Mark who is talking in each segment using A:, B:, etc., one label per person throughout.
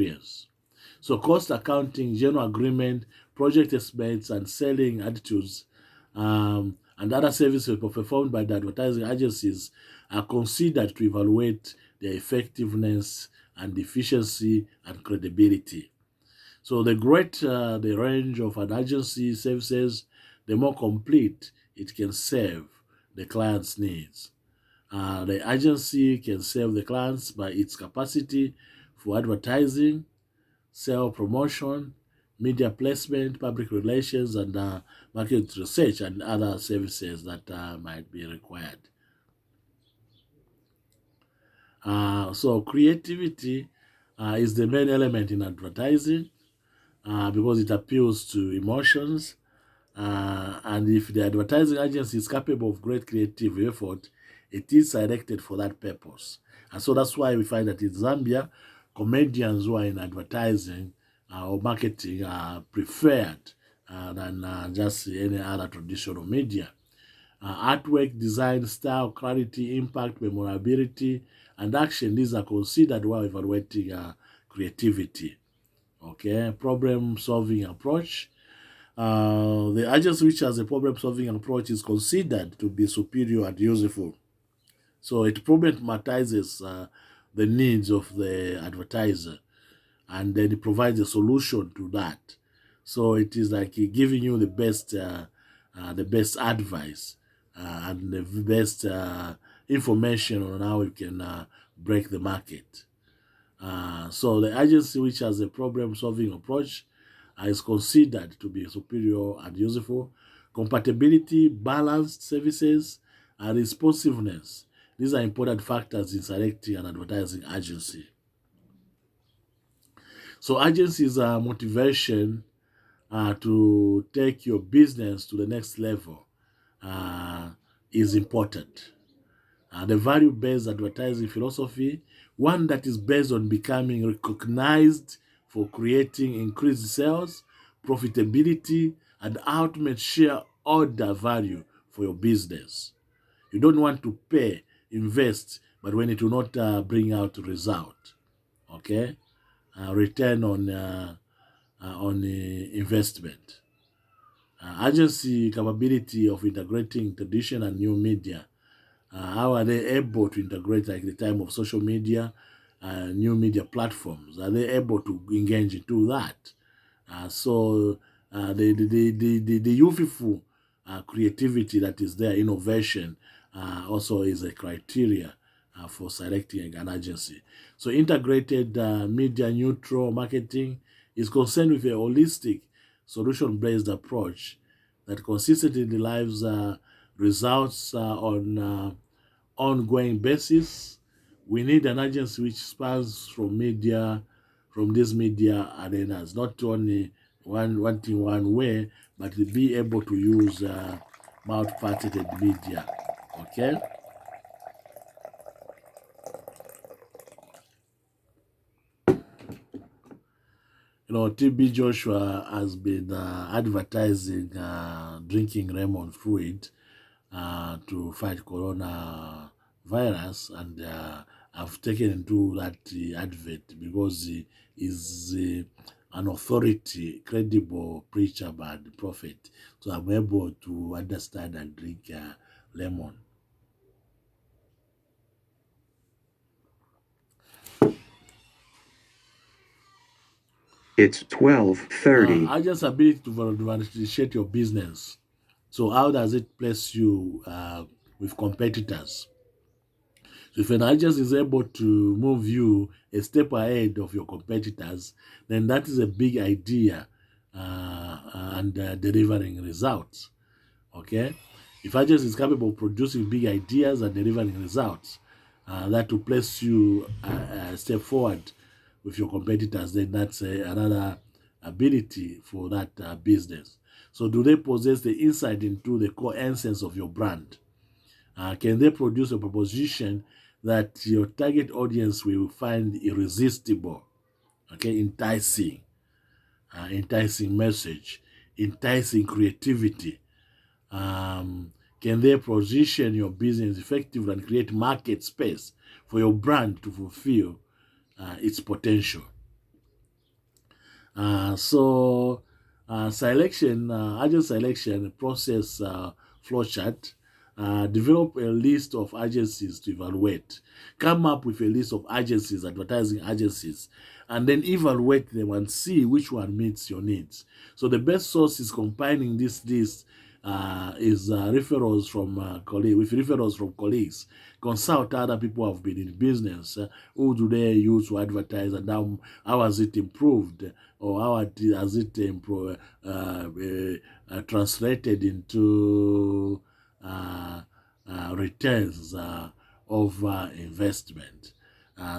A: experience. So cost accounting, general agreement, project estimates, and selling attitudes, and other services performed by the advertising agencies are considered to evaluate their effectiveness and efficiency and credibility. So the greater the range of an agency services, the more complete it can serve the client's needs. The agency can serve the clients by its capacity for advertising, sales promotion, media placement, public relations, and market research and other services that might be required. So creativity is the main element in advertising because it appeals to emotions. And if the advertising agency is capable of great creative effort, it is selected for that purpose. And so that's why we find that in Zambia, comedians who are in advertising or marketing are preferred than just any other traditional media. Artwork, design, style, clarity, impact, memorability, and action, these are considered while evaluating creativity. Okay, problem solving approach. The agency which has a problem solving approach is considered to be superior and useful. So it problematizes the needs of the advertiser and then it provides a solution to that. So it is like giving you the best advice and the best information on how you can break the market. So the agency which has a problem-solving approach is considered to be superior and useful. Compatibility, balanced services, and responsiveness. These are important factors in selecting an advertising agency. So agencies are motivation to take your business to the next level is important. The value-based advertising philosophy, one that is based on becoming recognized for creating increased sales, profitability, and ultimate share order value for your business. You don't want to pay, invest, but when it will not bring out result, okay? Return on investment. Agency capability of integrating traditional and new media. How are they able to integrate, like the time of social media, new media platforms? Are they able to engage into that? The youthful creativity that is there, innovation, also is a criteria for selecting an agency. So integrated media neutral marketing is concerned with a holistic solution-based approach that consistently delivers results on ongoing basis. We need an agency which spans from these media arenas, not only one thing one way, but to be able to use multifaceted media. Okay. TB Joshua has been advertising drinking lemon fluid to fight coronavirus, and I've taken into that advert because he is an authority, credible preacher and prophet. So I'm able to understand and drink lemon.
B: It's 12:30.
A: Agent's ability to differentiate your business. So how does it place you with competitors? So if an agent is able to move you a step ahead of your competitors, then that is a big idea and delivering results. Okay? If agent is capable of producing big ideas and delivering results, that will place you a step forward with your competitors, then that's another ability for that business. So do they possess the insight into the core essence of your brand? Can they produce a proposition that your target audience will find irresistible, okay, enticing message, enticing creativity? Can they position your business effectively and create market space for your brand to fulfill its potential? Selection, agent selection process flowchart. Develop a list of agencies to evaluate. Come up with a list of agencies, advertising agencies, and then evaluate them and see which one meets your needs. So the best source is compiling this list is referrals from colleagues. With referrals from colleagues, consult other people who have been in business. Who do they use to advertise, and how has it improved, or how has it translated into returns of investment.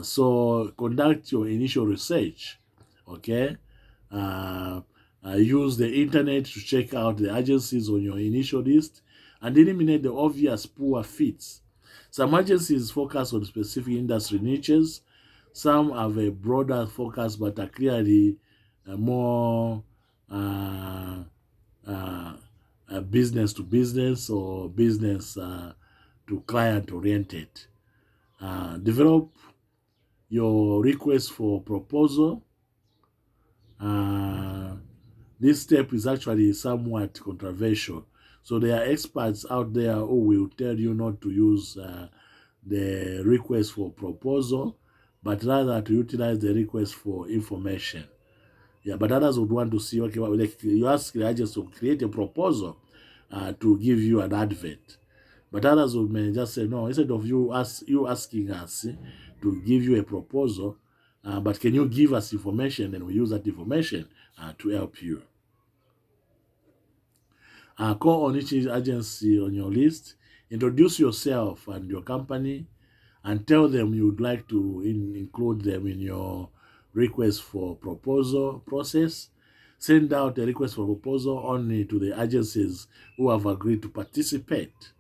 A: So conduct your initial research, okay? Use the internet to check out the agencies on your initial list and eliminate the obvious poor fits. Some agencies focus on specific industry niches. Some have a broader focus but are clearly more business to business or business to client oriented. Develop your request for proposal. This step is actually somewhat controversial. So there are experts out there who will tell you not to use the request for proposal, but rather to utilize the request for information. Yeah, but others would want to see, okay, well, like you ask the agents to create a proposal to give you an advert. But others may just say, no, instead of you asking us to give you a proposal, but can you give us information, and we use that information to help you. Call on each agency on your list, introduce yourself and your company, and tell them you would like to include them in your request for proposal process. Send out a request for proposal only to the agencies who have agreed to participate.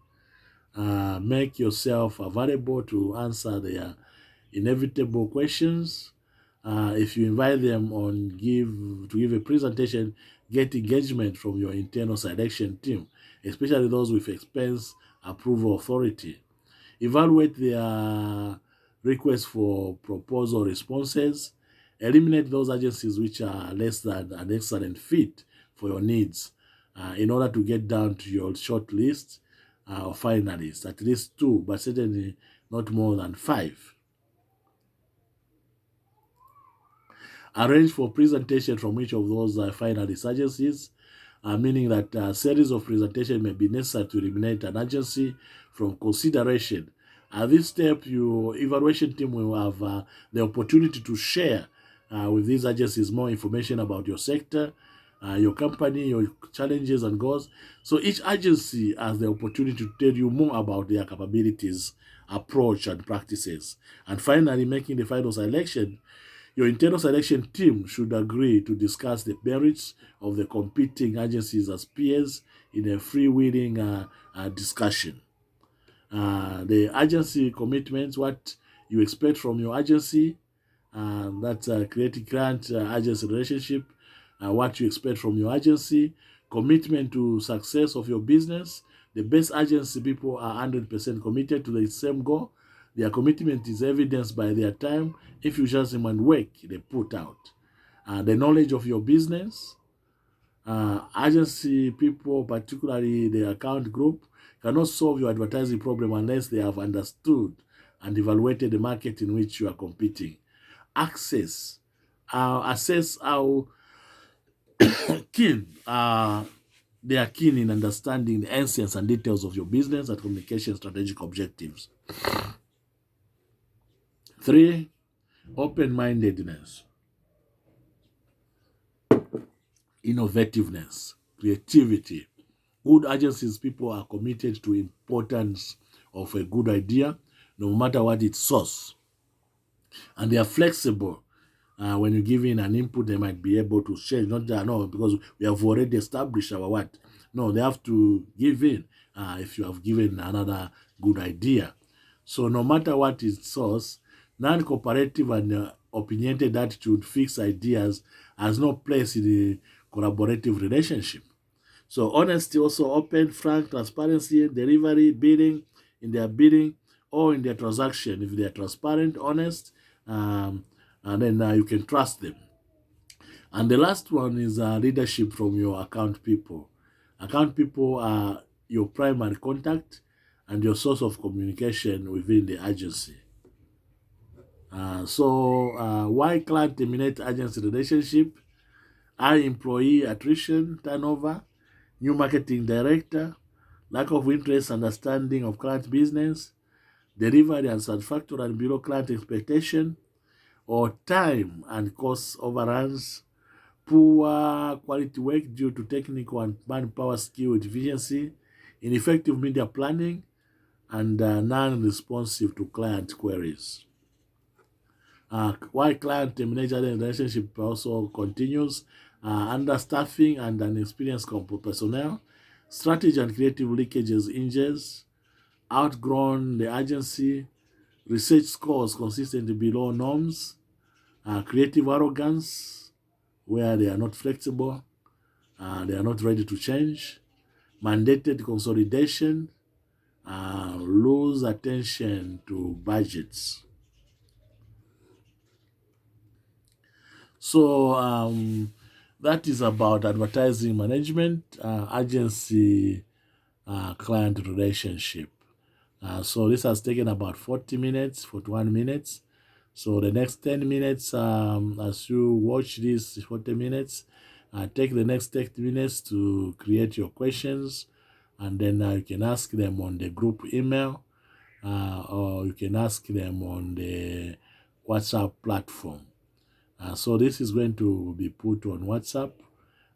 A: Make yourself available to answer their inevitable questions. If you invite them to give a presentation, get engagement from your internal selection team, especially those with expense approval authority. Evaluate their requests for proposal responses. Eliminate those agencies which are less than an excellent fit for your needs in order to get down to your short list of finalists, at least 2, but certainly not more than 5. Arrange for presentation from each of those finalist agencies, meaning that a series of presentation may be necessary to eliminate an agency from consideration. At this step, your evaluation team will have the opportunity to share with these agencies more information about your sector, your company, your challenges and goals. So each agency has the opportunity to tell you more about their capabilities, approach, and practices. And finally, making the final selection, your internal selection team should agree to discuss the merits of the competing agencies as peers in a freewheeling discussion. The agency commitments, what you expect from your agency, that's creating client agency relationship, what you expect from your agency, commitment to success of your business. The best agency people are 100% committed to the same goal. Their commitment is evidenced by their time, enthusiasm, and work they put out. The knowledge of your business. Agency people, particularly the account group, cannot solve your advertising problem unless they have understood and evaluated the market in which you are competing. Assess how keen they are keen in understanding the essence and details of your business and communication strategic objectives. 3, open-mindedness, innovativeness, creativity. Good agencies people are committed to importance of a good idea, no matter what its source, and they are flexible. When you give in an input, they might be able to change. Not that, no, because we have already established our what. No, they have to give in if you have given another good idea. So no matter what its source, non-cooperative and opinionated attitude, fixed ideas, has no place in a collaborative relationship. So honesty, also open, frank, transparency, delivery, bidding, in their bidding or in their transaction. If they are transparent, honest, and then you can trust them. And the last one is leadership from your account people. Account people are your primary contact and your source of communication within the agency. Why client terminate agency relationship? High employee attrition, turnover, new marketing director, lack of interest, understanding of client business, delivery unsatisfactory and below client expectation, or time and cost overruns, poor quality work due to technical and manpower skill deficiency, ineffective media planning, and non-responsive to client queries. Why client termination relationship also continues, understaffing and inexperienced personnel, strategy and creative leakages, injuries, outgrown the agency, research scores consistently below norms, creative arrogance, where they are not flexible, they are not ready to change, mandated consolidation, lose attention to budgets. So that is about advertising management, agency client relationship. So this has taken about 40 minutes, 41 minutes. So the next 10 minutes, as you watch this 40 minutes, take the next 30 minutes to create your questions, and then you can ask them on the group email, or you can ask them on the WhatsApp platform. So this is going to be put on WhatsApp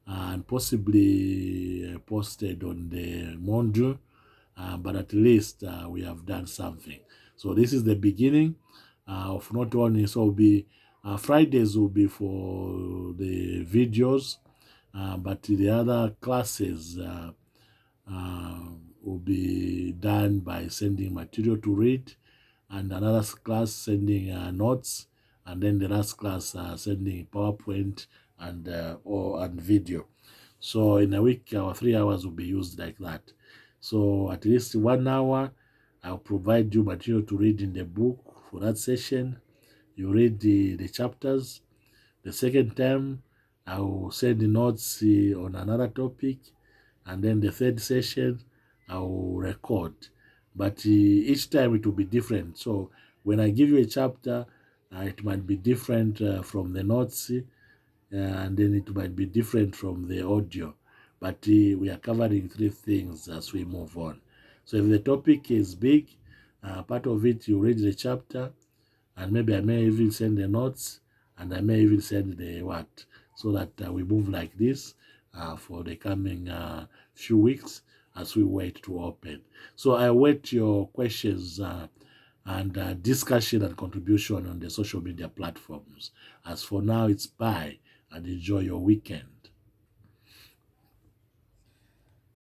A: and possibly posted on the Mondu, but at least we have done something. So this is the beginning of not only, so be Fridays will be for the videos, but the other classes will be done by sending material to read, and another class sending notes, and then the last class sending PowerPoint and and video. So in a week, our 3 hours will be used like that. So at least 1 hour, I'll provide you material to read in the book for that session. You read the chapters. The second time, I will send the notes on another topic. And then the third session, I will record. But each time it will be different. So when I give you a chapter, it might be different from the notes, and then it might be different from the audio. But we are covering 3 things as we move on. So if the topic is big, part of it you read the chapter, and maybe I may even send the notes, and I may even send the what, so that we move like this for the coming few weeks as we wait to open. So I await your questions and discussion and contribution on the social media platforms. As for now, it's bye and enjoy your weekend.